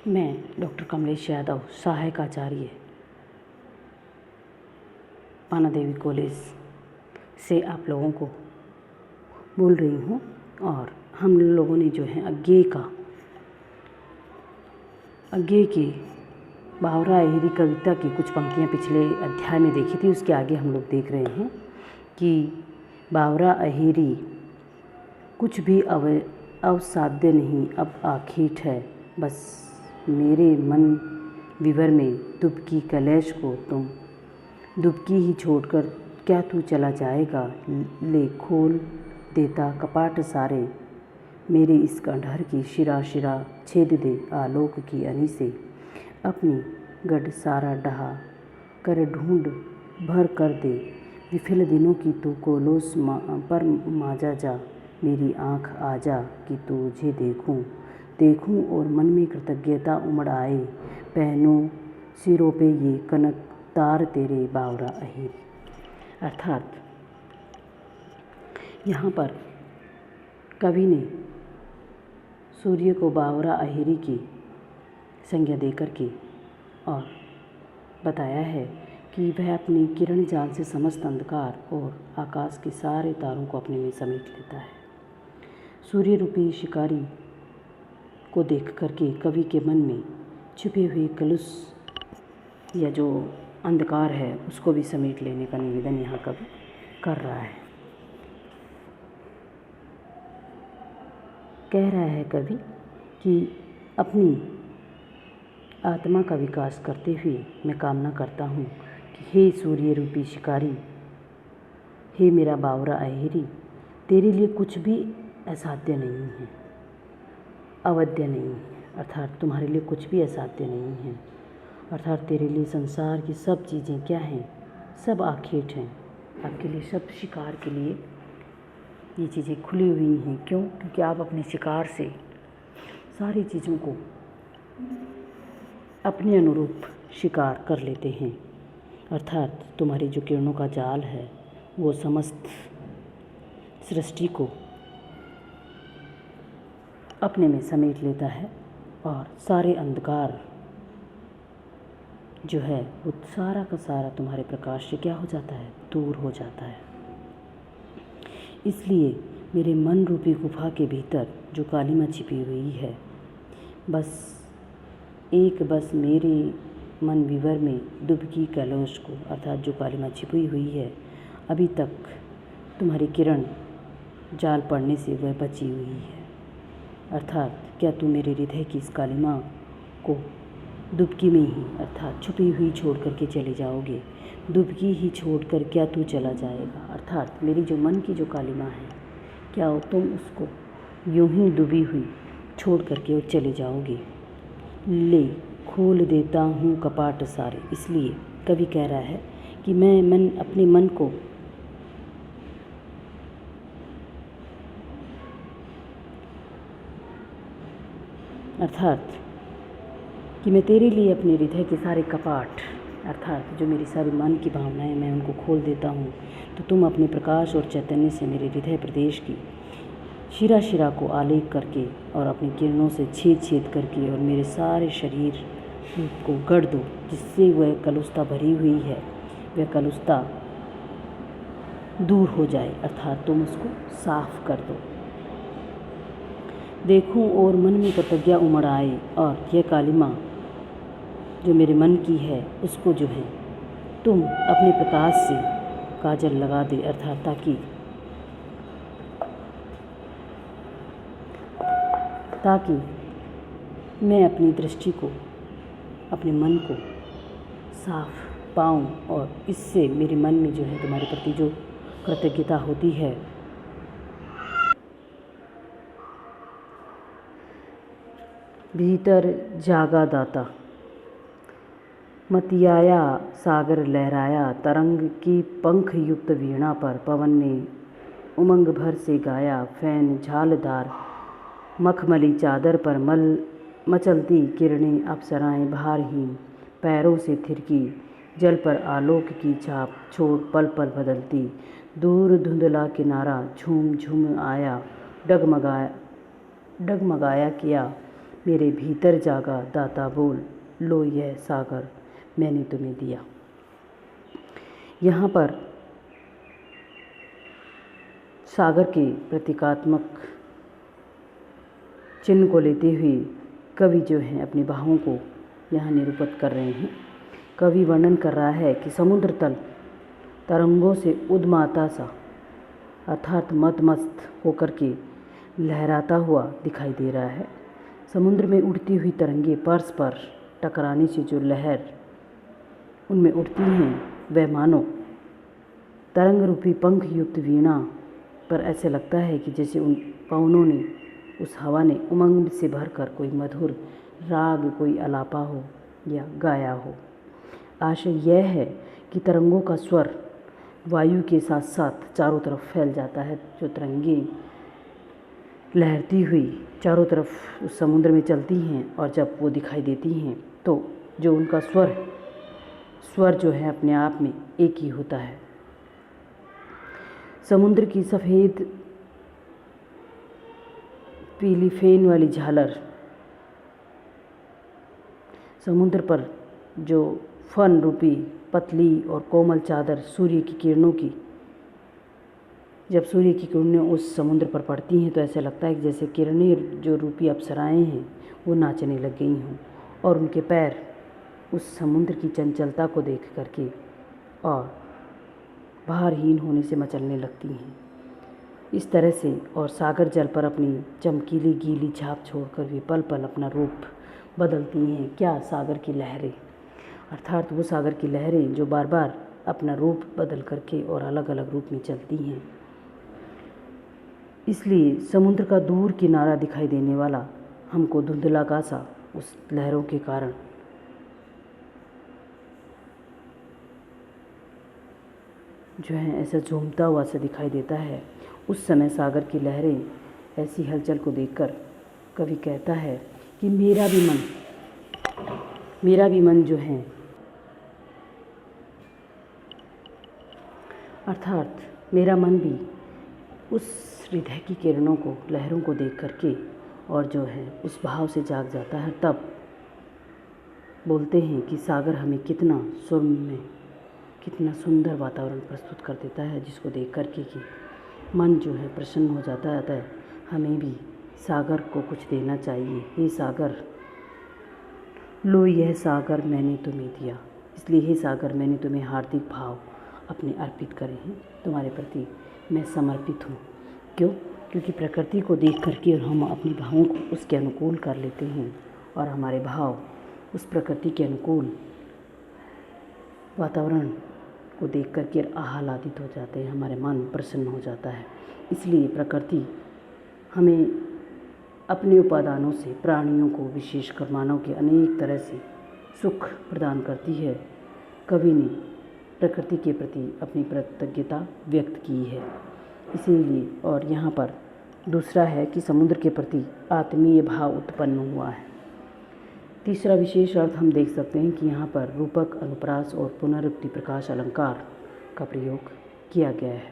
मैं डॉक्टर कमलेश यादव, सहायक आचार्य, पाना देवी कॉलेज से आप लोगों को बोल रही हूँ। और हम लोगों ने जो है अज्ञे की बावरा अहिरी कविता की कुछ पंक्तियाँ पिछले अध्याय में देखी थी। उसके आगे हम लोग देख रहे हैं कि बावरा अहिरी कुछ भी अवसाध्य नहीं, अब आखिट है बस मेरे मन विवर में दुबकी कलेश को तुम दुबकी ही छोड़कर क्या तू चला जाएगा। ले खोल देता कपाट सारे मेरे इस खंडहर की शिरा शिरा छेद दे आलोक की अनी से अपनी गढ़ सारा डहा कर ढूंढ भर कर दे विफल दिनों की तू कोलोस पर माजा जा मेरी आँख आजा कि तुझे देखूं और मन में कृतज्ञता उमड़ आए पहनूं सिरों पे ये कनक तार तेरे बावरा अहिरी। अर्थात यहाँ पर कवि ने सूर्य को बावरा अहिरी की संज्ञा देकर के और बताया है कि वह अपनी किरण जाल से समस्त अंधकार और आकाश के सारे तारों को अपने में समेट लेता है। सूर्य रूपी शिकारी को देख करके कवि के मन में छुपे हुए कलुष या जो अंधकार है उसको भी समेट लेने का निवेदन यहाँ कवि कर रहा है। कह रहा है कवि कि अपनी आत्मा का विकास करते हुए मैं कामना करता हूँ कि हे सूर्य रूपी शिकारी, हे मेरा बावरा अहिरी, तेरे लिए कुछ भी असाध्य नहीं है, अवध्य नहीं है। अर्थात तुम्हारे लिए कुछ भी असाध्य नहीं है। अर्थात तेरे लिए संसार की सब चीज़ें क्या हैं, सब आखेट हैं। आपके लिए सब शिकार के लिए ये चीज़ें खुली हुई हैं। क्यों? क्योंकि आप अपने शिकार से सारी चीज़ों को अपने अनुरूप शिकार कर लेते हैं। अर्थात तुम्हारी जो किरणों का जाल है वो समस्त सृष्टि को अपने में समेट लेता है और सारे अंधकार जो है वो सारा का सारा तुम्हारे प्रकाश से क्या हो जाता है, दूर हो जाता है। इसलिए मेरे मन रूपी गुफा के भीतर जो कालिमा छिपी हुई है, बस मेरे मन विवर में दुबकी कलश को, अर्थात जो कालिमा छिपी हुई है अभी तक तुम्हारी किरण जाल पड़ने से वह बची हुई है। अर्थात क्या तू मेरे हृदय की इस कालिमा को दुबकी में ही, अर्थात छुपी हुई छोड़ करके चले जाओगे। दुबकी ही छोड़कर क्या तू चला जाएगा। अर्थात मेरी जो मन की जो कालिमा है, क्या तुम उसको यूं ही डूबी हुई छोड़ करके और चले जाओगे। ले खोल देता हूँ कपाट सारे। इसलिए कवि कह रहा है कि मैं अपने मन को अर्थात कि मैं तेरे लिए अपने हृदय के सारे कपाट, अर्थात जो मेरी सारी मन की भावनाएं, मैं उनको खोल देता हूँ तो तुम अपने प्रकाश और चैतन्य से मेरे हृदय प्रदेश की शिरा शिरा को आलेख करके और अपनी किरणों से छेद करके और मेरे सारे शरीर को गढ़ दो, जिससे वह कलुषता भरी हुई है वह कलुषता दूर हो जाए। अर्थात तुम उसको साफ कर दो। देखूं और मन में कृतज्ञता उमड़ आए और यह कालिमा जो मेरे मन की है उसको जो है तुम अपने प्रकाश से काजल लगा दे। अर्थात ताकि मैं अपनी दृष्टि को, अपने मन को साफ पाऊं और इससे मेरे मन में जो है तुम्हारे प्रति जो कृतज्ञता होती है भीतर जागा दाता। मतियाया सागर लहराया तरंग की पंख युक्त वीणा पर पवन ने उमंग भर से गाया। फैन झालदार मखमली चादर पर मचलती किरणें अप्सराएं भारहीन पैरों से थिरकी जल पर आलोक की छाप छोड़ पल पल बदलती। दूर धुंधला किनारा झूम झूम आया डगमगाया किया मेरे भीतर जागा दाता बोल, लो यह सागर मैंने तुम्हें दिया। यहाँ पर सागर के प्रतीकात्मक चिन्ह को लेते हुए कवि जो हैं अपनी भावों को यहाँ निरूपित कर रहे हैं। कवि वर्णन कर रहा है कि समुद्र तल तरंगों से उद्माता सा अर्थात मदमस्त होकर के लहराता हुआ दिखाई दे रहा है। समुद्र में उड़ती हुई तरंगे परस्पर टकराने से जो लहर उनमें उठती हैं, वह मानो तरंग रूपी पंख युक्त वीणा पर ऐसे लगता है कि जैसे उन पवनों ने, उस हवा ने उमंग से भरकर कोई मधुर राग, कोई अलापा हो या गाया हो। आशय यह है कि तरंगों का स्वर वायु के साथ साथ चारों तरफ फैल जाता है। जो तरंगें लहरती हुई चारों तरफ उस समुद्र में चलती हैं और जब वो दिखाई देती हैं तो जो उनका स्वर जो है अपने आप में एक ही होता है। समुद्र की सफ़ेद पीली फेन वाली झालर, समुद्र पर जो फन रूपी पतली और कोमल चादर सूर्य की किरणों की, जब सूर्य की किरणें उस समुद्र पर पड़ती हैं तो ऐसा लगता है कि जैसे किरणें जो रूपी अप्सराएं हैं वो नाचने लग गई हों और उनके पैर उस समुद्र की चंचलता को देख करके और भारहीन होने से मचलने लगती हैं। इस तरह से और सागर जल पर अपनी चमकीली गीली छाप छोड़कर वे पल पल अपना रूप बदलती हैं। क्या सागर की लहरें, अर्थात वो सागर की लहरें जो बार बार अपना रूप बदल करके और अलग अलग रूप में चलती हैं। इसलिए समुद्र का दूर किनारा दिखाई देने वाला हमको धुंधला का सा उस लहरों के कारण जो है ऐसा झूमता हुआ सा दिखाई देता है। उस समय सागर की लहरें ऐसी हलचल को देखकर कवि कहता है कि मेरा भी मन जो है, अर्थात मेरा मन भी उस हृदय की किरणों को, लहरों को देख करके और जो है उस भाव से जाग जाता है। तब बोलते हैं कि सागर हमें कितना सुंदर वातावरण प्रस्तुत कर देता है, जिसको देख करके कि मन जो है प्रसन्न हो जाता है। अतः हमें भी सागर को कुछ देना चाहिए। हे सागर, लो यह सागर मैंने तुम्हें दिया। इसलिए हे सागर, मैंने तुम्हें हार्दिक भाव अपने अर्पित करे हैं, तुम्हारे प्रति मैं समर्पित हूँ। क्यों? क्योंकि प्रकृति को देख करके हम अपने भावों को उसके अनुकूल कर लेते हैं और हमारे भाव उस प्रकृति के अनुकूल वातावरण को देख करके आह्लादित हो जाते हैं, हमारे मन प्रसन्न हो जाता है। इसलिए प्रकृति हमें अपने उपादानों से प्राणियों को, विशेषकर मानव के अनेक तरह से सुख प्रदान करती है। कवि ने प्रकृति के प्रति अपनी कृतज्ञता व्यक्त की है। इसीलिए और यहाँ पर दूसरा है कि समुद्र के प्रति आत्मीय भाव उत्पन्न हुआ है। तीसरा विशेष अर्थ हम देख सकते हैं कि यहाँ पर रूपक, अनुप्रास और पुनरुक्ति प्रकाश अलंकार का प्रयोग किया गया है।